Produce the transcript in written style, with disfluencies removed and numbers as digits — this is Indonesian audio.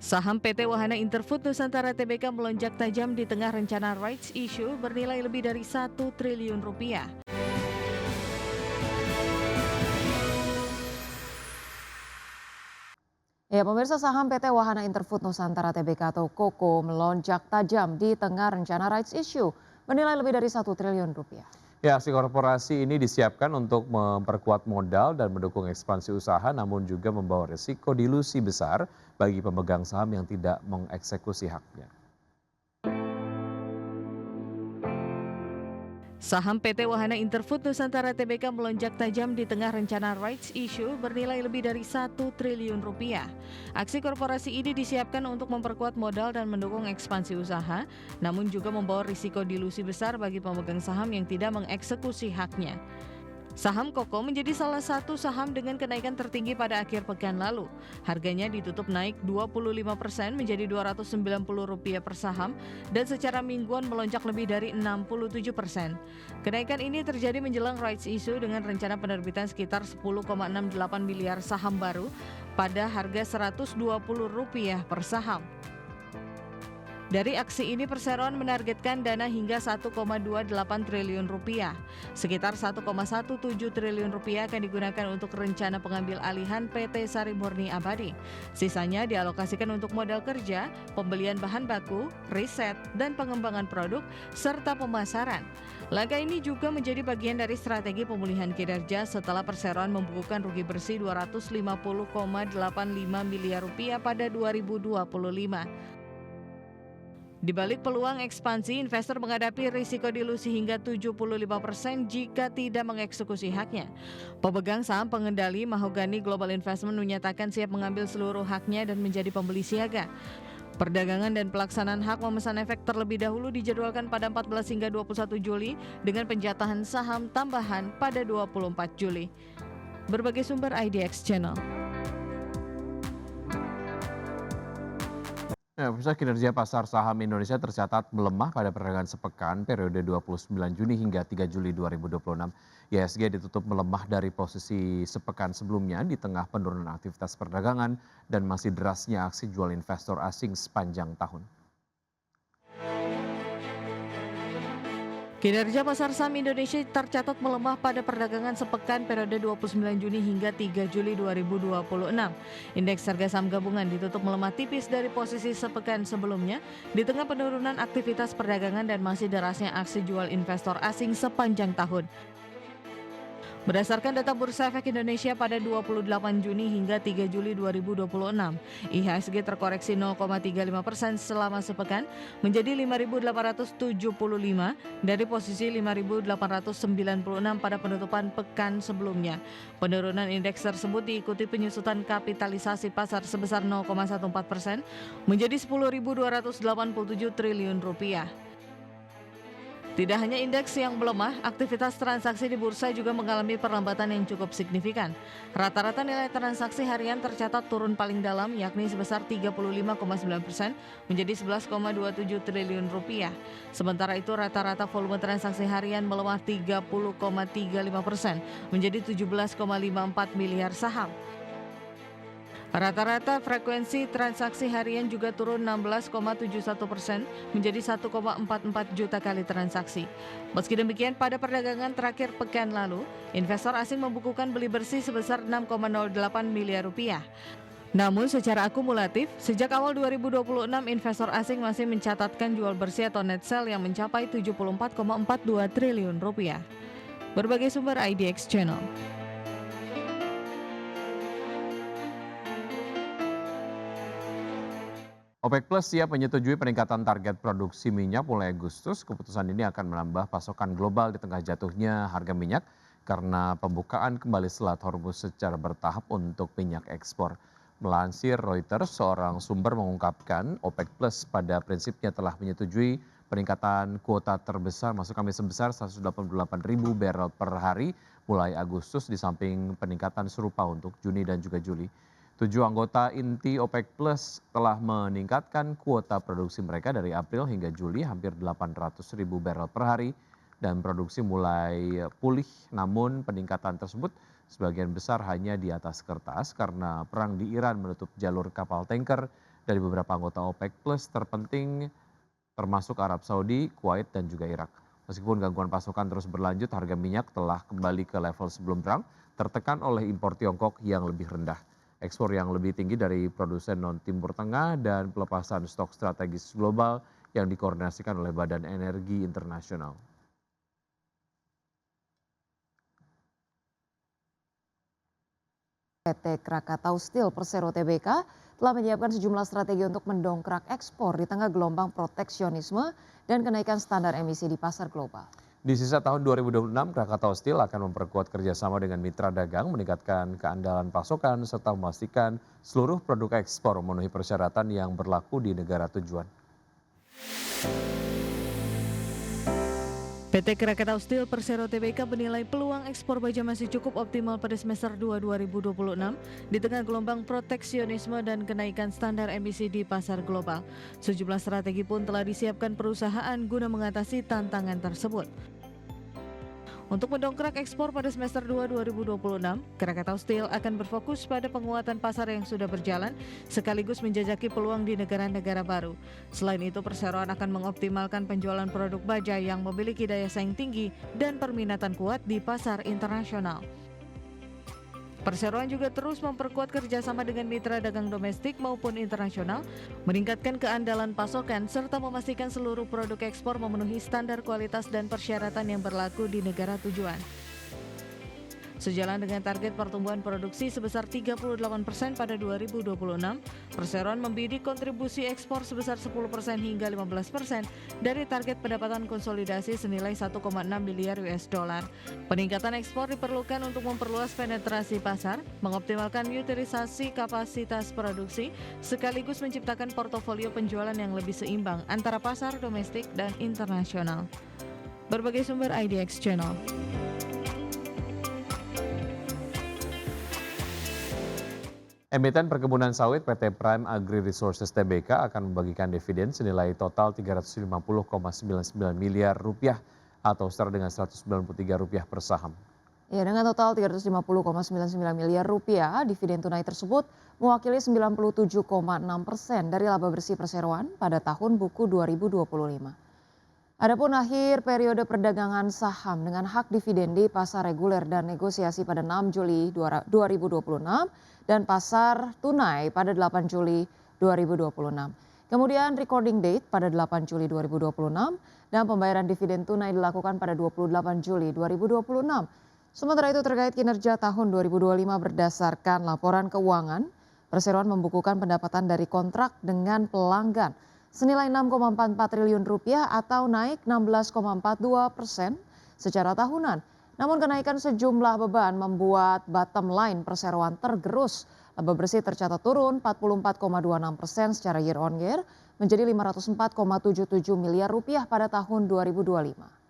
Saham PT Wahana Interfood Nusantara Tbk melonjak tajam di tengah rencana rights issue bernilai lebih dari 1 triliun rupiah. Ya, pemirsa, saham PT Wahana Interfood Nusantara Tbk atau KOKO melonjak tajam di tengah rencana rights issue bernilai lebih dari 1 triliun rupiah. Ya, aksi korporasi ini disiapkan untuk memperkuat modal dan mendukung ekspansi usaha, namun juga membawa risiko dilusi besar bagi pemegang saham yang tidak mengeksekusi haknya. Saham PT Wahana Interfood Nusantara Tbk melonjak tajam di tengah rencana rights issue bernilai lebih dari 1 triliun rupiah. Aksi korporasi ini disiapkan untuk memperkuat modal dan mendukung ekspansi usaha, namun juga membawa risiko dilusi besar bagi pemegang saham yang tidak mengeksekusi haknya. Saham KOKO menjadi salah satu saham dengan kenaikan tertinggi pada akhir pekan lalu. Harganya ditutup naik 25% menjadi Rp290 per saham dan secara mingguan melonjak lebih dari 67%. Kenaikan ini terjadi menjelang rights issue dengan rencana penerbitan sekitar 10,68 miliar saham baru pada harga Rp120 per saham. Dari aksi ini perseroan menargetkan dana hingga 1,28 triliun rupiah. Sekitar 1,17 triliun rupiah akan digunakan untuk rencana pengambil alihan PT Sari Murni Abadi. Sisanya dialokasikan untuk modal kerja, pembelian bahan baku, riset, dan pengembangan produk, serta pemasaran. Langkah ini juga menjadi bagian dari strategi pemulihan kinerja setelah perseroan membukukan rugi bersih 250,85 miliar rupiah pada 2025. Di balik peluang ekspansi, investor menghadapi risiko dilusi hingga 75% jika tidak mengeksekusi haknya. Pemegang saham pengendali Mahogany Global Investment menyatakan siap mengambil seluruh haknya dan menjadi pembeli siaga. Perdagangan dan pelaksanaan hak memesan efek terlebih dahulu dijadwalkan pada 14 hingga 21 Juli dengan penjatahan saham tambahan pada 24 Juli. Berbagai sumber IDX Channel. Ya, pusat kinerja pasar saham Indonesia tercatat melemah pada perdagangan sepekan periode 29 Juni hingga 3 Juli 2026. IHSG ditutup melemah dari posisi sepekan sebelumnya di tengah penurunan aktivitas perdagangan dan masih derasnya aksi jual investor asing sepanjang tahun. Kinerja pasar saham Indonesia tercatat melemah pada perdagangan sepekan periode 29 Juni hingga 3 Juli 2026. Indeks harga saham gabungan ditutup melemah tipis dari posisi sepekan sebelumnya di tengah penurunan aktivitas perdagangan dan masih derasnya aksi jual investor asing sepanjang tahun. Berdasarkan data Bursa Efek Indonesia pada 28 Juni hingga 3 Juli 2026, IHSG terkoreksi 0,35% selama sepekan menjadi 5.875 dari posisi 5.896 pada penutupan pekan sebelumnya. Penurunan indeks tersebut diikuti penyusutan kapitalisasi pasar sebesar 0,14% menjadi 10.287 triliun rupiah. Tidak hanya indeks yang melemah, aktivitas transaksi di bursa juga mengalami perlambatan yang cukup signifikan. Rata-rata nilai transaksi harian tercatat turun paling dalam, yakni sebesar 35,9% menjadi 11,27 triliun rupiah. Sementara itu rata-rata volume transaksi harian melemah 30,35% menjadi 17,54 miliar saham. Rata-rata frekuensi transaksi harian juga turun 16,71% menjadi 1,44 juta kali transaksi. Meski demikian, pada perdagangan terakhir pekan lalu, investor asing membukukan beli bersih sebesar 6,08 miliar rupiah. Namun secara akumulatif, sejak awal 2026 investor asing masih mencatatkan jual bersih atau net sell yang mencapai 74,42 triliun rupiah. Berbagai sumber IDX Channel. OPEC Plus siap menyetujui peningkatan target produksi minyak mulai Agustus. Keputusan ini akan menambah pasokan global di tengah jatuhnya harga minyak karena pembukaan kembali Selat Hormuz secara bertahap untuk minyak ekspor. Melansir Reuters, seorang sumber mengungkapkan OPEC Plus pada prinsipnya telah menyetujui peningkatan kuota terbesar sebesar 188 ribu barel per hari mulai Agustus di samping peningkatan serupa untuk Juni dan juga Juli. 7 anggota inti OPEC Plus telah meningkatkan kuota produksi mereka dari April hingga Juli hampir 800 ribu barel per hari dan produksi mulai pulih, namun peningkatan tersebut sebagian besar hanya di atas kertas karena perang di Iran menutup jalur kapal tanker dari beberapa anggota OPEC Plus terpenting termasuk Arab Saudi, Kuwait, dan juga Irak. Meskipun gangguan pasokan terus berlanjut, harga minyak telah kembali ke level sebelum perang, tertekan oleh impor Tiongkok yang lebih rendah. Ekspor yang lebih tinggi dari produsen non-Timur Tengah dan pelepasan stok strategis global yang dikoordinasikan oleh Badan Energi Internasional. PT Krakatau Steel Persero Tbk telah menyiapkan sejumlah strategi untuk mendongkrak ekspor di tengah gelombang proteksionisme dan kenaikan standar emisi di pasar global. Di sisa tahun 2026, Krakatau Steel akan memperkuat kerjasama dengan mitra dagang, meningkatkan keandalan pasokan, serta memastikan seluruh produk ekspor memenuhi persyaratan yang berlaku di negara tujuan. PT Krakatau Steel Persero Tbk menilai peluang ekspor baja masih cukup optimal pada semester 2 2026 di tengah gelombang proteksionisme dan kenaikan standar emisi di pasar global. Sejumlah strategi pun telah disiapkan perusahaan guna mengatasi tantangan tersebut. Untuk mendongkrak ekspor pada semester 2 2026, Krakatau Steel akan berfokus pada penguatan pasar yang sudah berjalan sekaligus menjajaki peluang di negara-negara baru. Selain itu, perseroan akan mengoptimalkan penjualan produk baja yang memiliki daya saing tinggi dan perminatan kuat di pasar internasional. Perseroan juga terus memperkuat kerjasama dengan mitra dagang domestik maupun internasional, meningkatkan keandalan pasokan, serta memastikan seluruh produk ekspor memenuhi standar kualitas dan persyaratan yang berlaku di negara tujuan. Sejalan dengan target pertumbuhan produksi sebesar 38% pada 2026, Perseroan membidik kontribusi ekspor sebesar 10% hingga 15% dari target pendapatan konsolidasi senilai 1,6 miliar US dollar. Peningkatan ekspor diperlukan untuk memperluas penetrasi pasar, mengoptimalkan utilisasi kapasitas produksi, sekaligus menciptakan portofolio penjualan yang lebih seimbang antara pasar domestik dan internasional. Berbagai sumber IDX Channel. Emiten perkebunan sawit PT Prime Agri Resources Tbk akan membagikan dividen senilai total 350,99 miliar rupiah atau setara dengan Rp193 per saham. Ya, dengan total 350,99 miliar rupiah, dividen tunai tersebut mewakili 97,6% dari laba bersih perseroan pada tahun buku 2025. Adapun akhir periode perdagangan saham dengan hak dividen di pasar reguler dan negosiasi pada 6 Juli 2026 dan pasar tunai pada 8 Juli 2026. Kemudian recording date pada 8 Juli 2026 dan pembayaran dividen tunai dilakukan pada 28 Juli 2026. Sementara itu terkait kinerja tahun 2025 berdasarkan laporan keuangan, perseroan membukukan pendapatan dari kontrak dengan pelanggan senilai 6,44 triliun rupiah atau naik 16,42% secara tahunan. Namun kenaikan sejumlah beban membuat bottom line perseroan tergerus. Laba bersih tercatat turun 44,26% secara year on year menjadi 504,77 miliar rupiah pada tahun 2025.